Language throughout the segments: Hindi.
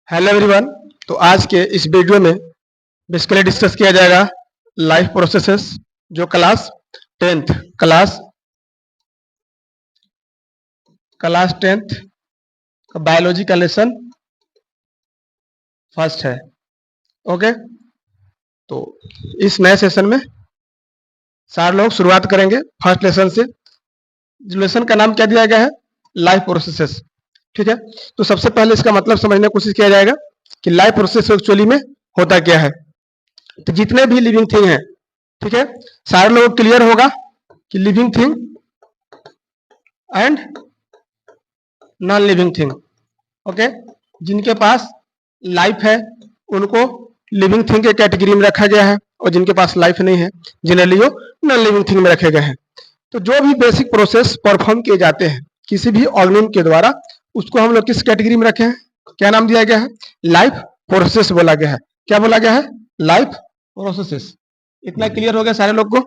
Hello everyone. तो आज के इस वीडियो में बेसिकली डिस्कस किया जाएगा लाइफ प्रोसेसेस जो क्लास टेंथ का बायोलॉजी का लेसन फर्स्ट है। ओके, तो इस नए सेशन में सारे लोग शुरुआत करेंगे फर्स्ट लेसन से। लेसन का नाम क्या दिया गया है? Life processes. ठीक है, तो सबसे पहले इसका मतलब समझने की कोशिश किया जाएगा कि लाइफ प्रोसेस एक्चुअली में होता क्या है। तो जितने भी लिविंग थिंग हैं, ठीक है, सारे लोग क्लियर होगा कि living thing and non living thing. Okay, जिनके पास लाइफ है उनको लिविंग थिंग के कैटेगरी में रखा गया है और जिनके पास लाइफ नहीं है जनरली वो नॉन लिविंग थिंग में रखे गए हैं। तो जो भी बेसिक प्रोसेस परफॉर्म किए जाते हैं किसी भी ऑर्गेनिज्म के द्वारा, उसको हम लोग किस कैटेगरी में रखे हैं? क्या नाम दिया गया है? लाइफ प्रोसेस बोला गया है। क्या बोला गया है? Life processes. इतना क्लियर हो गया सारे लोग को?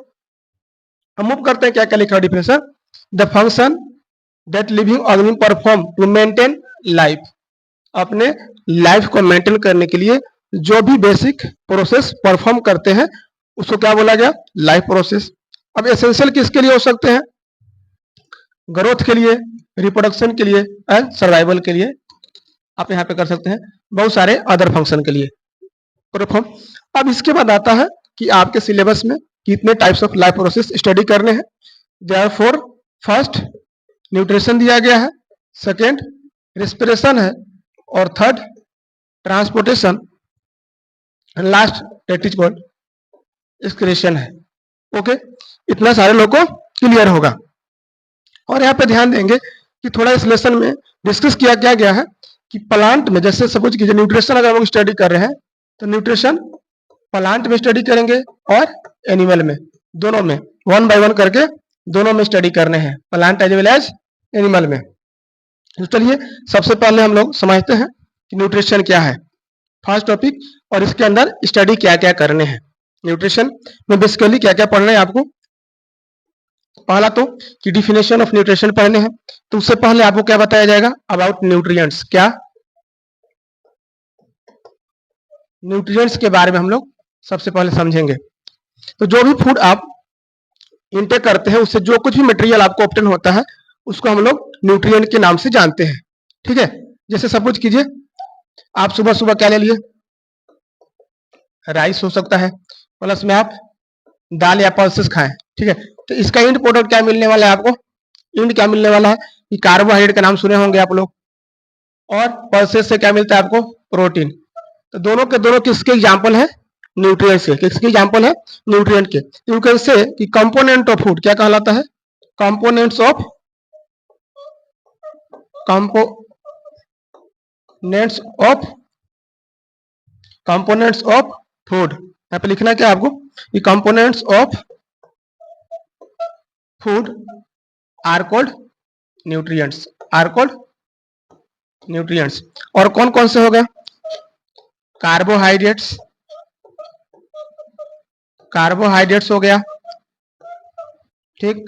हम मूव करते हैं। क्या क्या लिखा है definition? The function that living organism perform to maintain life. अपने लाइफ को मेंटेन करने के लिए जो भी बेसिक प्रोसेस परफॉर्म करते हैं उसको क्या बोला गया? Life process. अब एसेंशियल किसके लिए हो सकते हैं? ग्रोथ के लिए, रिप्रोडक्शन के लिए एंड सर्वाइवल के लिए आप यहाँ पे कर सकते हैं, बहुत सारे अदर फंक्शन के लिए परफॉर्म। अब इसके बाद आता है कि आपके सिलेबस में कितने types of life process study करने हैं। देयरफॉर फर्स्ट न्यूट्रिशन दिया गया है, सेकेंड रेस्पिरेशन है और third transportation, last that is called excretion है। ओके, इतना सारे लोगों को क्लियर होगा। और यहाँ पे ध्यान देंगे कि थोड़ा इस लेसन में डिस्कस किया क्या गया है कि प्लांट में, जैसे सपोज कीजिए न्यूट्रिशन अगर हम लोग स्टडी कर रहे हैं तो न्यूट्रिशन प्लांट में स्टडी करेंगे और एनिमल में, दोनों में वन बाय वन करके दोनों में स्टडी करने हैं, plant as well as animal में। तो चलिए सबसे पहले हम लोग समझते हैं कि न्यूट्रिशन क्या है, फर्स्ट टॉपिक, और इसके अंदर स्टडी क्या क्या करने हैं। न्यूट्रिशन में बेसिकली क्या क्या पढ़ना है आपको? पहला तो कि डिफिनेशन ऑफ न्यूट्रिशन पढ़ने हैं। तो उससे पहले आपको क्या बताया जाएगा अबाउट न्यूट्रिएंट्स। क्या? न्यूट्रिएंट्स के बारे में हम लोग सबसे पहले समझेंगे। तो जो भी फूड आप इनटेक करते हैं उससे जो कुछ भी मटेरियल आपको ऑब्टेन होता है उसको हम लोग न्यूट्रिएंट के नाम से जानते हैं। ठीक है, जैसे सपोज कीजिए आप सुबह सुबह क्या ले लिए? राइस हो सकता है, प्लस में आप दाल या पल्सेस खाएं। ठीक है, तो इसका इंड प्रोडक्ट क्या मिलने वाला है आपको? इंड क्या मिलने वाला है कि कार्बोहाइड्रेट का नाम सुने होंगे आप लोग, और पल्सेस से क्या मिलता है आपको? प्रोटीन। तो दोनों के दोनों किसके एग्जांपल है? न्यूट्रिएंट्स के। किसके एग्जांपल है? न्यूट्रिएंट के। यू कैन से कि कंपोनेंट ऑफ फूड क्या कहलाता है? Components of components of food. यहाँ पे लिखना क्या आपको कि components of food are called nutrients, are called nutrients. और कौन कौन से हो गए? कार्बोहाइड्रेट्स, कार्बोहाइड्रेट्स हो गया। ठीक,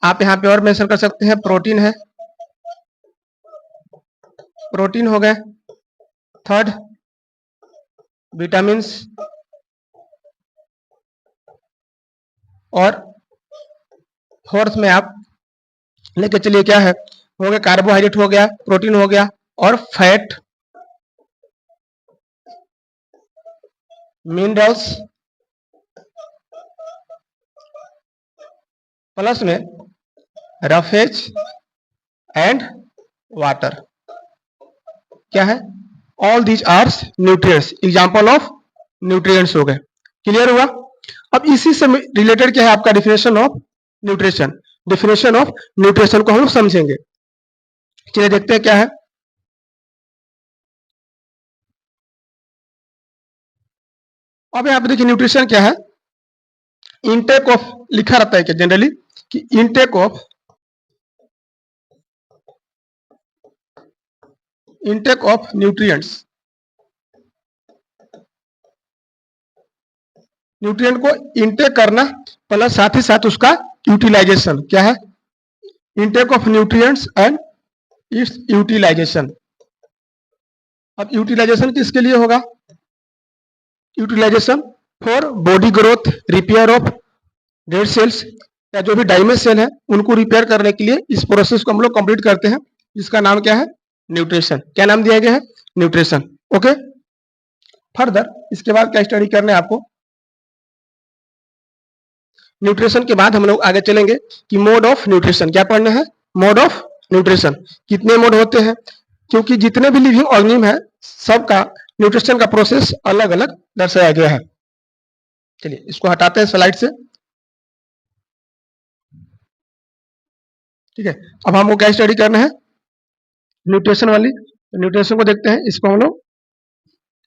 आप यहाँ पे और मेंशन कर सकते हैं प्रोटीन है, प्रोटीन हो गए। थर्ड विटामिन्स, और फोर्थ में आप लेके चलिए क्या है? हो गया कार्बोहाइड्रेट हो गया, प्रोटीन हो गया और फैट, मिनरल्स, प्लस में रफेज एंड वाटर। क्या है? All these are nutrients, example of nutrients हो गए। क्लियर हुआ? अब इसी से रिलेटेड क्या है आपका definition of nutrition. Definition of nutrition को हम लोग समझेंगे। चलिए देखते हैं क्या है। अब यहाँ पे देखिए न्यूट्रिशन क्या है। इनटेक ऑफ लिखा रहता है क्या जनरली कि इनटेक ऑफ न्यूट्रिएंट्स, न्यूट्रिएंट को इनटेक करना प्लस साथ ही साथ उसका यूटिलाइजेशन। क्या है? Intake of nutrients and its utilization. अब यूटिलाइजेशन किसके लिए होगा? Utilization for body growth, repair of dead cells, या जो भी डैमेज सेल है उनको रिपेयर करने के लिए इस प्रोसेस को हम लोग कंप्लीट करते हैं, जिसका नाम क्या है? न्यूट्रिशन। क्या नाम दिया गया है? न्यूट्रिशन। ओके, फर्दर इसके बाद क्या स्टडी करना है आपको? न्यूट्रिशन के बाद हम लोग आगे चलेंगे कि मोड ऑफ न्यूट्रिशन। क्या पढ़ना है? Mode of nutrition. कितने मोड होते हैं? क्योंकि जितने भी लिविंग ऑर्गेनिज्म है सबका न्यूट्रिशन का प्रोसेस अलग अलग दर्शाया गया है। चलिए इसको हटाते हैं स्लाइड से। ठीक है, अब हमको क्या स्टडी करना है? न्यूट्रिशन वाली। तो न्यूट्रिशन को देखते हैं, इसको हम लोग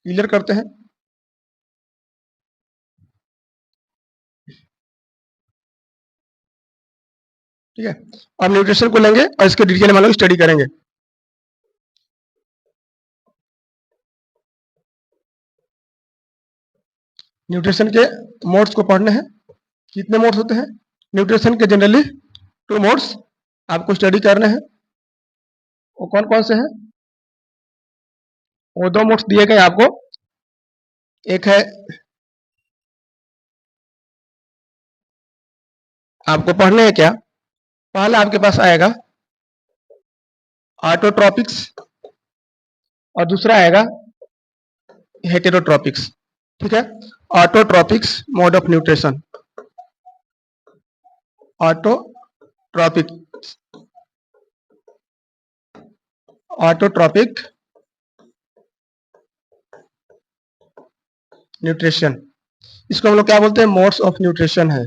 क्लियर करते हैं। ठीक है, अब न्यूट्रिशन को लेंगे और इसके डिटेल में हम लोग स्टडी करेंगे। न्यूट्रिशन के मोड्स को पढ़ने हैं। कितने मोड्स होते हैं न्यूट्रिशन के? जनरली 2 मोड्स आपको स्टडी करने हैं। वो कौन कौन से हैं? वो 2 मोड्स दिए गए आपको। एक है, आपको पढ़ने हैं क्या? पहला आपके पास आएगा ऑटोट्रॉपिक्स और दूसरा आएगा हेटेरोट्रॉपिक्स। ठीक है, autotrophs mode of nutrition. Autotrophic autotrophic nutrition, इसको हम लोग क्या बोलते हैं? मोड्स ऑफ न्यूट्रिशन है।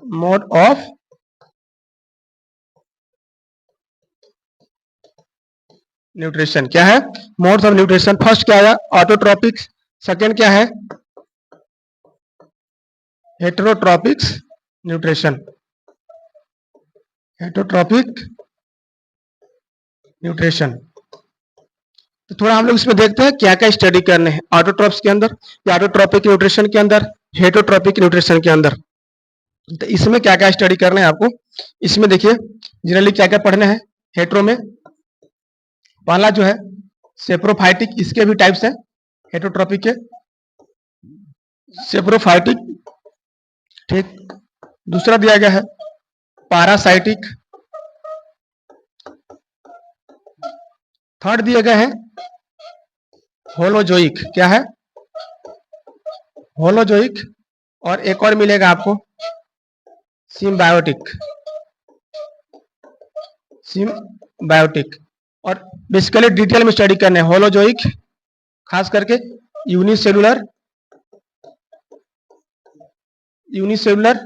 मोड ऑफ न्यूट्रिशन क्या है? Modes of nutrition. फर्स्ट क्या है? ऑटोट्रॉपिक्स। सेकेंड क्या है? हेटेरोट्रॉपिक्स न्यूट्रिशन। Heterotrophic nutrition. तो थोड़ा हम लोग इसमें देखते हैं क्या क्या स्टडी करने हैं ऑटोट्रॉप्स के अंदर, या ऑटोट्रॉपिक न्यूट्रिशन के अंदर, हेटेरोट्रॉपिक न्यूट्रिशन के अंदर। तो इसमें क्या क्या स्टडी करना है आपको? इसमें देखिए जनरली क्या क्या पढ़ने हैं। हेटेरो में पहला जो है सेप्रोफाइटिक, इसके भी टाइप्स हैं हेटेरोट्रॉपिक के। सेप्रोफाइटिक, ठीक। दूसरा दिया गया है पैरासाइटिक। थर्ड दिया गया है होलोजोइक। क्या है? होलोजोइक। और एक और मिलेगा आपको सिम्बायोटिक। सिम्बायोटिक। और बेसिकली डिटेल में स्टडी करने हैं होलोजोइक, खास करके यूनिसेलुलर। यूनिसेलुलर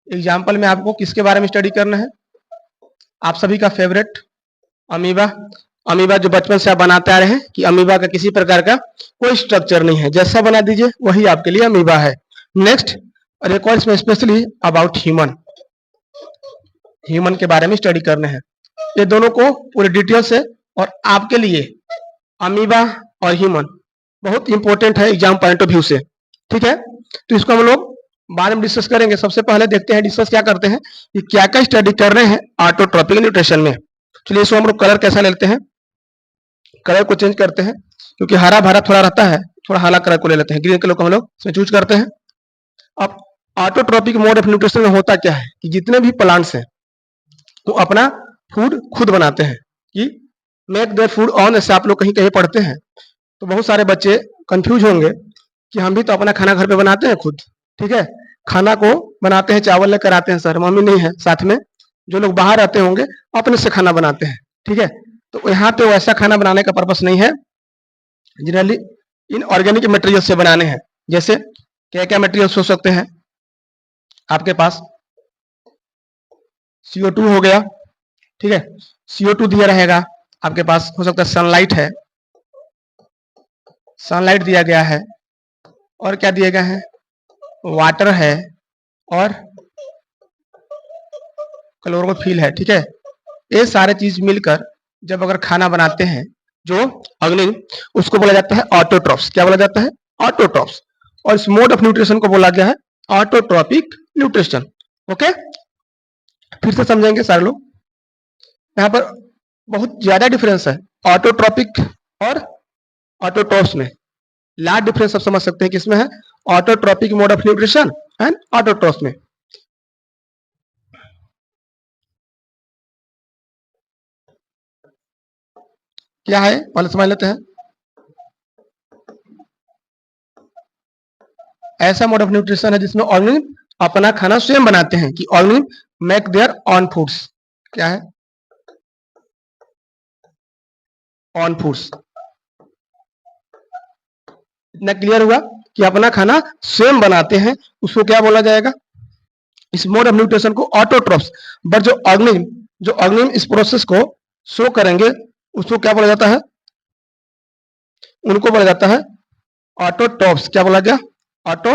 एग्जाम्पल में आपको किसके बारे में स्टडी करना है? आप सभी का फेवरेट अमीबा। अमीबा जो बचपन से आप बनाते आ रहे हैं कि अमीबा का किसी प्रकार का कोई स्ट्रक्चर नहीं है, जैसा बना दीजिए वही आपके लिए अमीबा है। नेक्स्ट, और एक और इसमें स्पेशली अबाउट ह्यूमन। ह्यूमन के बारे में स्टडी करने हैं। ये दोनों को पूरे डिटेल से, और आपके लिए अमीबा और ह्यूमन बहुत इंपॉर्टेंट है एग्जाम पॉइंट ऑफ व्यू से। ठीक है, तो इसको हम लोग बाद में डिस्कस करेंगे। सबसे पहले देखते हैं डिस्कस क्या करते हैं कि क्या क्या स्टडी कर रहे हैं ऑटोट्रॉपिक न्यूट्रिशन में। चलिए इसको हम लोग कलर कैसा लेते हैं, कलर को चेंज करते हैं, क्योंकि हरा भरा थोड़ा रहता है, थोड़ा हरा कलर को ले लेते हैं, ग्रीन कलर को हम लोग इसमें चूज करते हैं। अब ऑटोट्रॉपिक मोड ऑफ न्यूट्रिशन में होता क्या है कि जितने भी प्लांट्स हैं वो अपना फूड खुद बनाते हैं, कि मेक देयर फूड ऑन, ऐसे आप लोग कहीं कहीं पढ़ते हैं। तो बहुत सारे बच्चे कंफ्यूज होंगे कि हम भी तो अपना खाना घर पे बनाते हैं खुद। ठीक है, खाना को बनाते हैं, चावल लेकर आते हैं सर, मम्मी नहीं है साथ में, जो लोग बाहर रहते होंगे अपने से खाना बनाते हैं। ठीक है, तो यहाँ पे वैसा खाना बनाने का पर्पस नहीं है, जनरली इन ऑर्गेनिक मटेरियल से बनाने हैं। जैसे क्या क्या मटेरियल्स हो सकते हैं आपके पास? CO2 हो गया। ठीक है, CO2 दिया रहेगा आपके पास। हो सकता है सनलाइट है, सनलाइट दिया गया है। और क्या दिया गया है? वाटर है और क्लोरोफिल है। ठीक है, ये सारे चीज मिलकर जब अगर खाना बनाते हैं जो ऑर्गेनिज्म, उसको बोला जाता है ऑटोट्रॉप्स। क्या बोला जाता है? ऑटोट्रॉप्स। और इस मोड ऑफ न्यूट्रिशन को बोला गया है ऑटोट्रॉपिक न्यूट्रिशन। ओके, फिर से समझेंगे सारे लोग। यहाँ पर बहुत ज्यादा डिफरेंस है ऑटोट्रॉपिक और ऑटोट्रॉफ्स में। लार्ज डिफरेंस सब समझ सकते हैं किसमें है, autotrophic mode of nutrition and autotrophs में। क्या है पहले समझ लेते हैं। ऐसा मोड ऑफ न्यूट्रिशन है जिसमें ऑर्गेनिज्म अपना खाना स्वयं बनाते हैं, कि organism make their on foods. क्या है, ऑन फूड्स। इतना क्लियर हुआ कि अपना खाना स्वयं बनाते हैं, उसको क्या बोला जाएगा, इस मोड ऑफ न्यूट्रिशन को ऑटोट्रॉफ्स। बट जो ऑर्गेनिज्म इस प्रोसेस को शो करेंगे उसको क्या बोला जाता है, उनको बोला जाता है ऑटोट्रॉफ्स। क्या बोला गया, ऑटो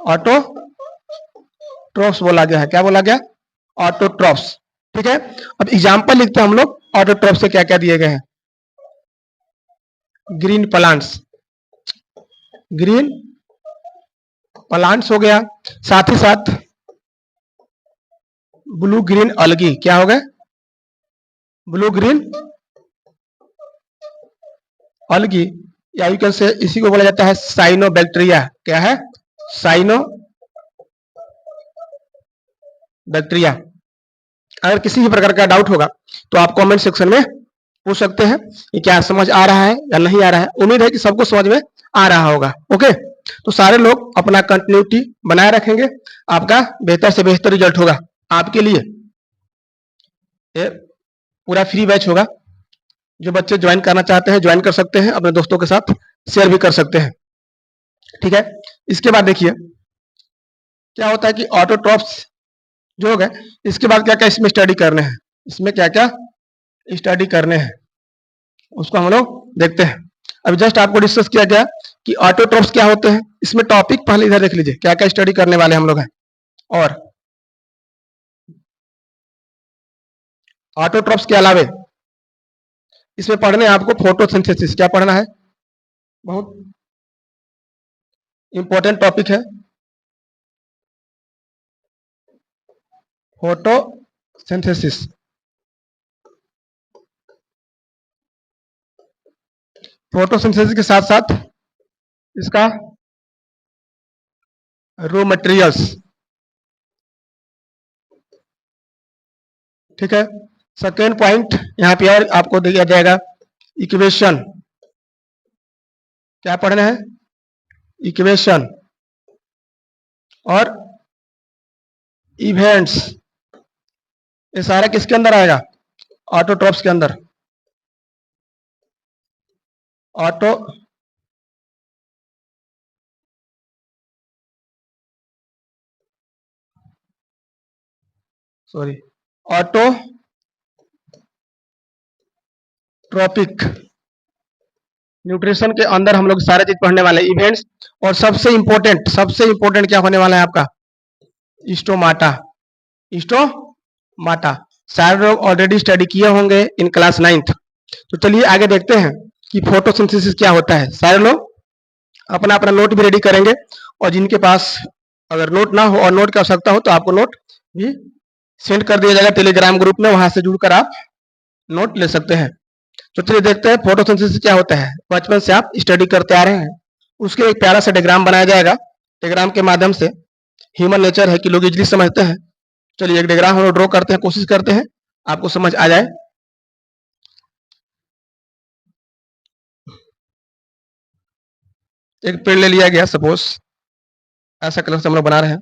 ऑटोट्रॉफ्स बोला गया है। क्या बोला गया, ऑटोट्रॉफ्स। ठीक है, अब एग्जांपल लिखते हैं हम लोग ऑटोट्रॉफ्स से क्या क्या दिए गए हैं। ग्रीन प्लांट्स, ग्रीन प्लांट्स हो गया, साथ ही साथ ब्लू ग्रीन अलगी। क्या हो गए, ब्लू ग्रीन अलगी, या यू कैन से इसी को बोला जाता है साइनोबैक्टीरिया। क्या है, साइनो बैक्टीरिया। अगर किसी भी प्रकार का डाउट होगा तो आप कमेंट सेक्शन में पूछ सकते हैं कि क्या समझ आ रहा है या नहीं आ रहा है। उम्मीद है कि सबको समझ में आ रहा होगा। ओके, तो सारे लोग अपना कंटिन्यूटी बनाए रखेंगे, आपका बेहतर से बेहतर रिजल्ट होगा। आपके लिए ये पूरा फ्री बैच होगा, जो बच्चे ज्वाइन करना चाहते हैं ज्वाइन कर सकते हैं, अपने दोस्तों के साथ शेयर भी कर सकते हैं। ठीक है, इसके बाद देखिए क्या होता है कि ऑटोट्रॉफ्स जो हो गए, इसके बाद क्या क्या इसमें स्टडी करने हैं, इसमें क्या क्या स्टडी करने हैं उसको हम लोग देखते हैं। अभी जस्ट आपको डिस्कस किया गया कि ऑटोट्रॉफ्स क्या होते हैं, इसमें टॉपिक पहले इधर देख लीजिए क्या क्या स्टडी करने वाले हम लोग हैं। और ऑटोट्रॉफ्स के अलावे इसमें पढ़ने आपको फोटोसिंथेसिस। क्या पढ़ना है, बहुत इंपॉर्टेंट टॉपिक है फोटोसिंथेसिस। फोटोसिंथेसिस के साथ साथ इसका रॉ मटेरियल्स। ठीक है, सेकेंड पॉइंट यहाँ पे और आपको दिया जाएगा इक्वेशन। क्या पढ़ना है, इक्वेशन और इवेंट्स। ये सारा किसके अंदर आएगा, ऑटोट्रॉफ्स के अंदर। ऑटो सॉरी ऑटोट्रॉपिक न्यूट्रिशन के अंदर हम लोग सारे चीज पढ़ने वाले हैं, इवेंट्स और सबसे इंपॉर्टेंट क्या होने वाला है आपका, स्टोमाटा। स्टोमाटा सारे लोग ऑलरेडी स्टडी किए होंगे इन क्लास 9th। तो चलिए आगे देखते हैं कि फोटोसिंथेसिस क्या होता है। सारे लोग अपना अपना नोट भी रेडी करेंगे, और जिनके पास अगर नोट ना हो और नोट की आवश्यकता हो तो आपको नोट भी सेंड कर दिया जाएगा टेलीग्राम ग्रुप में, वहां से जुड़कर आप नोट ले सकते हैं। तो चलिए देखते हैं फोटोसिंथेसिस क्या होता है। बचपन से आप स्टडी करते आ रहे हैं, उसके एक प्यारा सा डायग्राम बनाया जाएगा। डायग्राम के माध्यम से ह्यूमन नेचर है कि लोग इजली समझते हैं। चलिए एक डायग्राम हम लोग ड्रॉ करते हैं, कोशिश करते हैं आपको समझ आ जाए। एक पेड़ ले लिया गया, सपोज ऐसा कलर से हम लोग बना रहे हैं,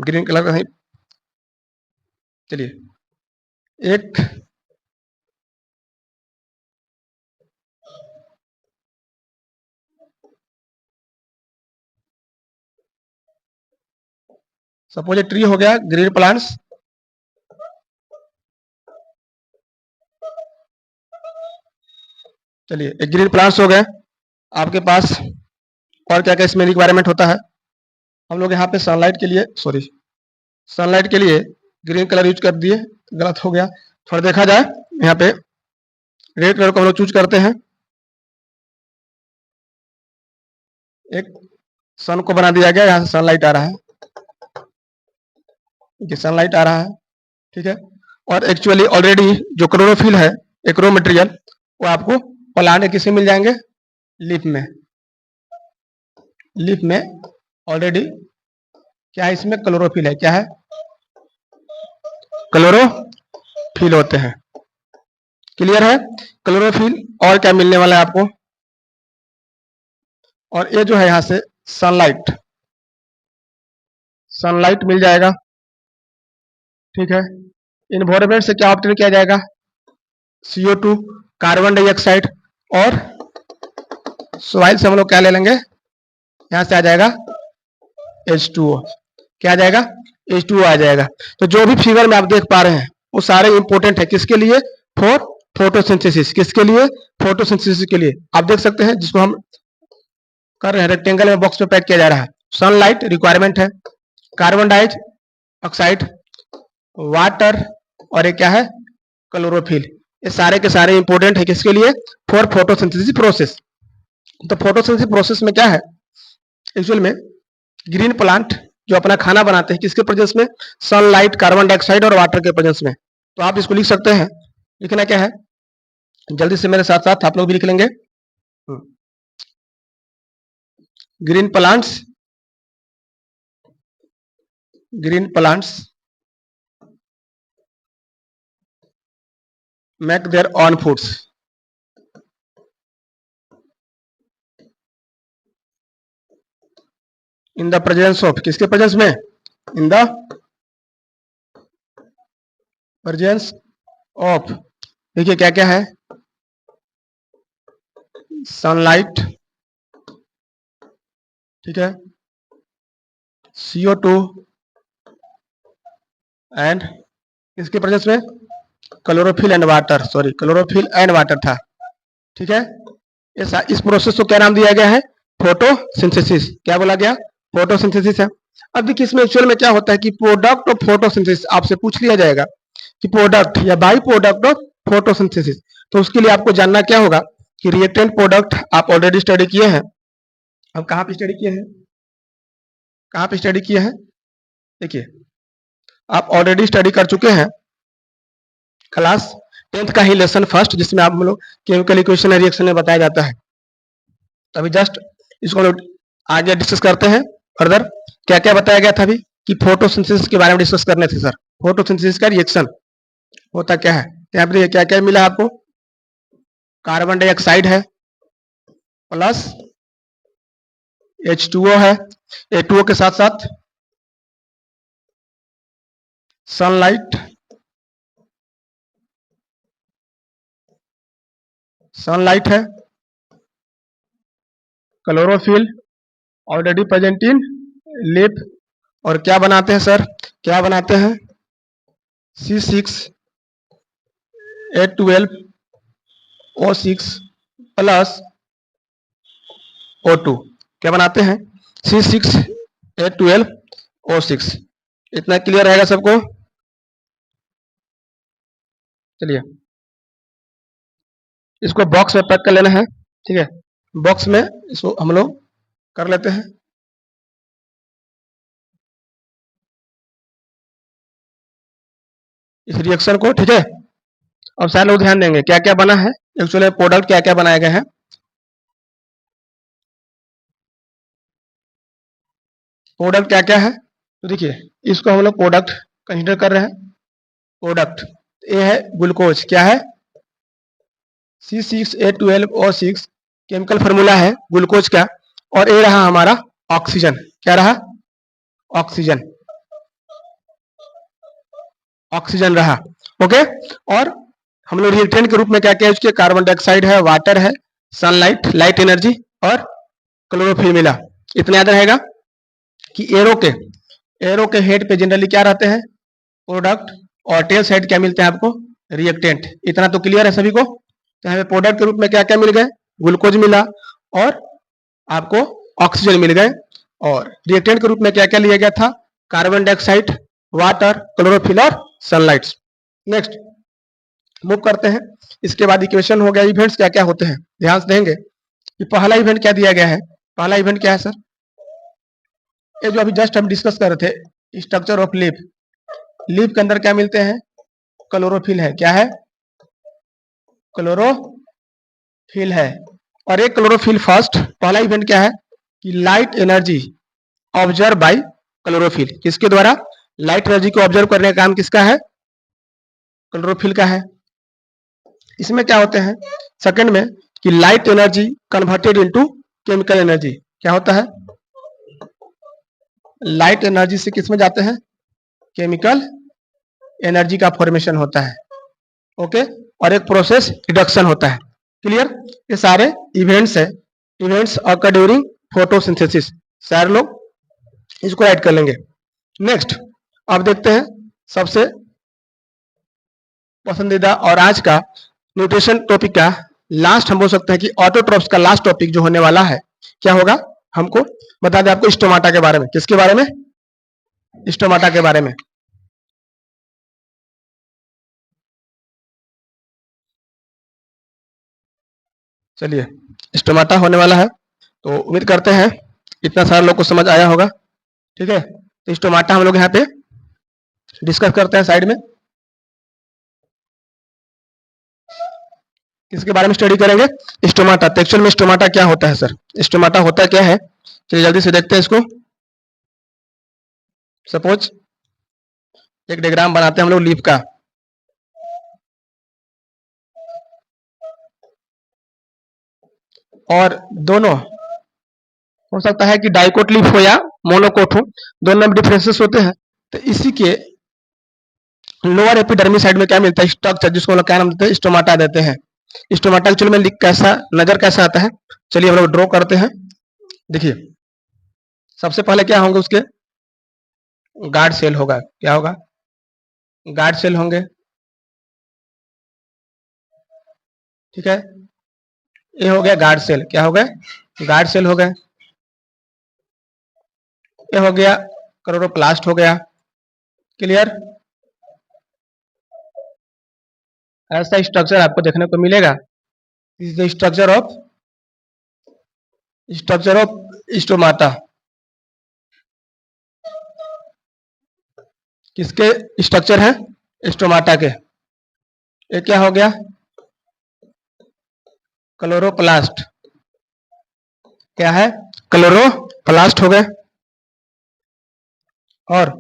ग्रीन कलर का नहीं। चलिए एक सपोज ये ट्री हो गया, ग्रीन प्लांट्स। चलिए एक ग्रीन प्लांट्स हो गए आपके पास। और क्या क्या इसमें रिक्वायरमेंट होता है, हम लोग यहाँ पे सनलाइट के लिए ग्रीन कलर यूज कर दिए, गलत हो गया। थोड़ा देखा जाए यहाँ पे रेड कलर को हम लोग चूज करते हैं। एक सन को बना दिया गया, यहाँ से सनलाइट आ रहा है, ये सनलाइट आ रहा है। ठीक है, और एक्चुअली ऑलरेडी जो क्लोरोफिल है एक रॉ मटेरियल, वो आपको प्लांट के किसमें मिल जाएंगे, लीफ में। लीफ में ऑलरेडी क्या है, इसमें क्लोरोफिल है, क्या है, क्लोरोफिल होते हैं। क्लियर है, क्लोरोफिल। और क्या मिलने वाला है आपको, और ये जो है यहां से सनलाइट, सनलाइट मिल जाएगा। ठीक है, इन्वायरमेंट से क्या ऑब्टेन किया जाएगा, CO2, कार्बन डाइऑक्साइड, और सॉइल से हम लोग क्या ले लेंगे, यहां से आ जाएगा H2O। क्या आ जाएगा, H2O आ जाएगा। तो जो भी फिगर में आप देख पा रहे हैं वो सारे इंपॉर्टेंट है, किसके लिए, फॉर फोटोसिंथेसिस। किसके लिए, फोटोसिंथेसिस के लिए। आप देख सकते हैं जिसको हम कर रहे हैं, रेक्टेंगल में बॉक्स में पैक किया जा रहा है। सनलाइट रिक्वायरमेंट है, कार्बन डाइऑक्साइड, वाटर, और ये क्या है, क्लोरोफिल। ये सारे के सारे इंपॉर्टेंट है, किसके लिए, फॉर फोटोसिंथेसिस प्रोसेस। तो फोटोसिंथेसिस प्रोसेस में क्या है, एक्चुअल में ग्रीन प्लांट जो अपना खाना बनाते हैं, किसके प्रेजेंस में, सनलाइट, कार्बन डाइऑक्साइड और वाटर के प्रेजेंस में। तो आप इसको लिख सकते हैं, लिखना क्या है, जल्दी से मेरे साथ साथ आप लोग भी लिख लेंगे। Green plants, green plants make their on foods in the presence of, किसके प्रेजेंस में, इन द प्रेजेंस ऑफ, देखिए क्या क्या है, सनलाइट, ठीक है, CO2 एंड किसके प्रेजेंस में, chlorophyll and water, sorry chlorophyll and water था। ठीक है, इस प्रोसेस को क्या नाम दिया गया है, फोटोसिंथेसिस। क्या बोला गया, फोटोसिंथेसिस है। अब देखिए इसमें एक्चुअल में क्या होता है कि प्रोडक्ट ऑफ फोटोसिंथेसिस आपसे पूछ लिया जाएगा कि प्रोडक्ट या बाई प्रोडक्ट ऑफ फोटोसिंथेसिस। तो उसके लिए आपको जानना क्या होगा कि रिएक्टेंट प्रोडक्ट आप ऑलरेडी स्टडी किए हैं। अब कहाँ पे स्टडी किए हैं, कहाँ पे स्टडी किए हैं, देखिए आप ऑलरेडी स्टडी कर चुके हैं क्लास 10th का ही लेसन फर्स्ट, जिसमें आप लोग केमिकल इक्वेशन और रिएक्शन में बताया जाता है। तो अभी जस्ट इसको लोग आगे डिस्कस करते हैं फर्दर। क्या क्या बताया गया था अभी कि फोटोसिंथेसिस के बारे में डिस्कस करने थे सर। फोटोसिंथेसिस का रिएक्शन होता क्या है, यहाँ पर क्या क्या मिला आपको, कार्बन डाइऑक्साइड है प्लस H2O है, H2O के साथ साथ सनलाइट, सनलाइट है, chlorophyll already present in leaf, और क्या बनाते हैं सर, क्या बनाते हैं, C6H12O6 प्लस O2। क्या बनाते हैं, C6H12O6। इतना क्लियर रहेगा सबको। चलिए इसको बॉक्स में पैक कर लेना है। ठीक है, बॉक्स में इसको हम लोग कर लेते हैं। इस रिएक्शन को, ठीक है। अब सारे लोग ध्यान देंगे क्या क्या बना है, एक्चुअली प्रोडक्ट क्या क्या बनाए गए हैं। प्रोडक्ट क्या क्या है, तो देखिए इसको हम लोग प्रोडक्ट कंसीडर कर रहे हैं। प्रोडक्ट ये है ग्लूकोज, क्या है, C6H12O6 केमिकल फार्मूला है ग्लूकोज का। और ये रहा हमारा ऑक्सीजन, क्या रहा, ऑक्सीजन, ऑक्सीजन रहा। ओके, और हम लोग रिएक्टेंट के रूप में क्या क्या यूज किया, कार्बन डाइऑक्साइड है, वाटर है, सनलाइट, लाइट एनर्जी, और क्लोरोफिल मिला। इतना याद रहेगा कि एरो के हेड पे जनरली क्या रहते हैं, प्रोडक्ट, और टेल साइड क्या मिलते हैं आपको, रिएक्टेंट। इतना तो क्लियर है सभी को। तो हमें प्रोडक्ट के रूप में क्या क्या मिल गए, ग्लूकोज मिला और आपको ऑक्सीजन मिल गए। और रिएक्टेंट के रूप में क्या क्या लिया गया था, कार्बन डाइऑक्साइड, वाटर, क्लोरोफिल और सनलाइट। नेक्स्ट मूव करते हैं। इसके बाद इक्वेशन हो गया। इवेंट्स क्या क्या होते हैं, ध्यान से देंगे कि पहला इवेंट क्या दिया गया है। पहला इवेंट क्या है सर, ये जो अभी जस्ट हम डिस्कस कर रहे थे, स्ट्रक्चर ऑफ लीफ। लीफ के अंदर क्या मिलते हैं, क्लोरोफिल है, क्या है, क्लोरोफिल है। और एक क्लोरोफिल फर्स्ट पहला इवेंट क्या है कि light energy observe by chlorophyll, किसके द्वारा लाइट एनर्जी को ऑब्जर्व करने का काम किसका है, क्लोरोफिल का है। इसमें क्या होते हैं सेकंड में कि light energy converted into chemical energy, क्या होता है लाइट एनर्जी से किसमें जाते हैं, केमिकल एनर्जी का फॉर्मेशन होता है। ओके, और एक प्रोसेस रिडक्शन होता है। क्लियर, ये सारे इवेंट्स है, इवेंट्स ऑकर ड्यूरिंग फोटोसिंथेसिस, सारे लोग इसको ऐड कर लेंगे। नेक्स्ट अब देखते हैं सबसे पसंदीदा और आज का न्यूट्रिशन टॉपिक का लास्ट हम बोल सकते हैं कि ऑटोट्रॉप्स का लास्ट टॉपिक जो होने वाला है क्या होगा, हमको बता दें आपको स्टोमाटा के बारे में। किसके बारे में, स्टोमाटा के बारे में। चलिए स्टोमाटा होने वाला है, तो उम्मीद करते हैं इतना सारा लोग को समझ आया होगा। ठीक है, तो स्टोमाटा हम लोग यहाँ पे डिस्कस करते हैं साइड में। किसके बारे में स्टडी करेंगे, स्टोमाटा। तो एक्चुअल में स्टोमाटा क्या होता है सर, स्टोमाटा होता क्या है, चलिए जल्दी से देखते हैं इसको। सपोज एक डायग्राम बनाते हैं हम लोग लीफ का, और दोनों हो सकता है कि डाइकोट लीफ हो या मोनोकोट हो, दोनों में डिफरेंसेस होते हैं। तो इसी के लोअर एपिडर्मी साइड में क्या मिलता है, स्ट्रक्चर, जिसको हम लोग क्या नाम देते हैं, स्टोमाटा देते हैं। स्टोमाटा एक्चुअली में कैसा नजर कैसा आता है, चलिए हम लोग ड्रॉ करते हैं। देखिए सबसे पहले क्या होंगे उसके गार्ड सेल होगा, क्या होगा, गार्ड सेल होंगे। ठीक है, ये हो गया गार्ड सेल, क्या हो गया, गार्ड सेल हो गया। ये हो गया क्लोरोप्लास्ट हो गया। क्लियर, ऐसा स्ट्रक्चर आपको देखने को मिलेगा। This is the structure of stomata. किसके स्ट्रक्चर है, स्टोमाटा के। ये क्या हो गया, क्लोरोप्लास्ट, क्या है, क्लोरोप्लास्ट हो गए। और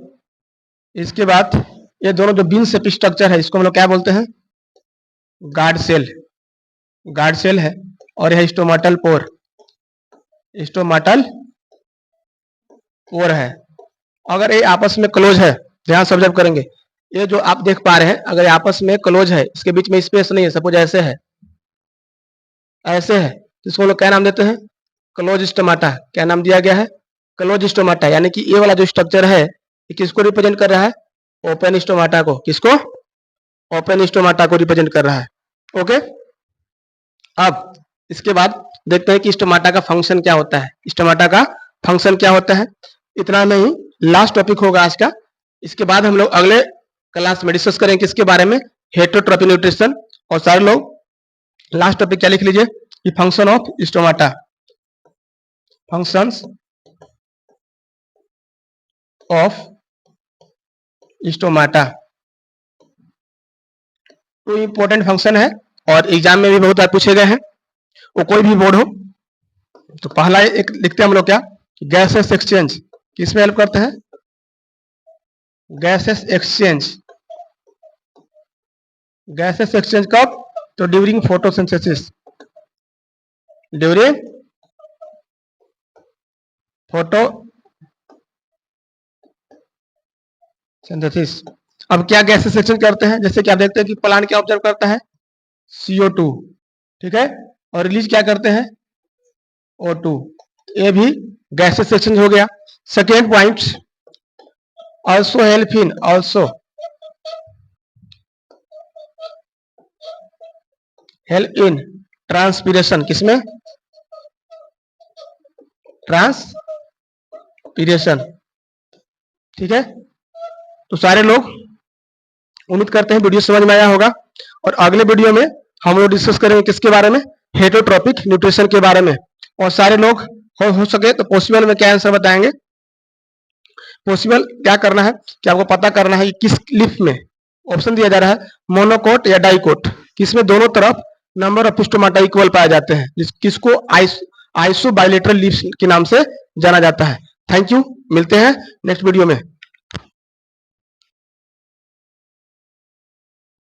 इसके बाद ये दोनों जो बीन शेप स्ट्रक्चर है इसको हम लोग क्या बोलते हैं, गार्ड सेल, गार्ड सेल है। और यह स्टोमाटल पोर, स्टोमाटल पोर है। अगर ये आपस में क्लोज है, ध्यान से ऑब्जर्व करेंगे, ये जो आप देख पा रहे हैं अगर आपस में क्लोज है, इसके बीच में स्पेस नहीं है, सपोज ऐसे है, ऐसे है, तो इसको लोग क्या नाम देते हैं, क्लोज स्टोमाटा। क्या नाम दिया गया है, क्लोज स्टोमाटा। यानी कि ये वाला जो स्ट्रक्चर है ये किसको रिप्रेजेंट कर रहा है, ओपन स्टोमाटा को। किसको, ओपन स्टोमाटा को रिप्रेजेंट कर रहा है। ओके, अब इसके बाद देखते हैं कि स्टोमाटा का फंक्शन क्या होता है, स्टोमाटा का फंक्शन क्या होता है। इतना नहीं, लास्ट टॉपिक होगा आज का। इसके बाद हम लोग अगले क्लास में डिस्कस करेंगे किसके बारे में, हेटेरोट्रॉपिक न्यूट्रिशन। और सारे लोग लास्ट टॉपिक क्या लिख लीजिए कि function of stomata, functions of stomata. तो इंपॉर्टेंट फंक्शन है और एग्जाम में भी बहुत बार पूछे गए हैं, वो कोई भी बोर्ड हो। तो पहला एक लिखते हैं हम लोग क्या, गैसेस एक्सचेंज, किसमें हेल्प करते हैं, गैसेस एक्सचेंज। गैसेस एक्सचेंज कब, तो during photosynthesis, during photo synthesis. अब क्या गैसेस एक्सचेंज करते हैं, जैसे कि आप देखते हैं कि प्लांट क्या ऑब्जर्व करता है, CO2, ठीक है, और रिलीज क्या करते हैं, O2। ये भी गैसेस एक्सचेंज हो गया। Second point, also help in, also help in transpiration, किसमें, ट्रांसपीरेशन। ठीक है, तो सारे लोग उम्मीद करते हैं वीडियो समझ में आया होगा। और अगले वीडियो में हम लोग डिस्कस करेंगे किसके बारे में, हेटेरोट्रॉपिक न्यूट्रिशन के बारे में। और सारे लोग हो सके तो पॉसिबल में क्या आंसर बताएंगे। पॉसिबल क्या करना है कि आपको पता करना है कि किस लीफ में, ऑप्शन दिया जा रहा है मोनोकोट या डाइकोट, किसमें दोनों तरफ नंबर ऑफ स्टोमाटा इक्वल पाए जाते हैं, किसको आइसो बायोलेटरल लीव्स के नाम से जाना जाता है। थैंक यू, मिलते हैं नेक्स्ट वीडियो में।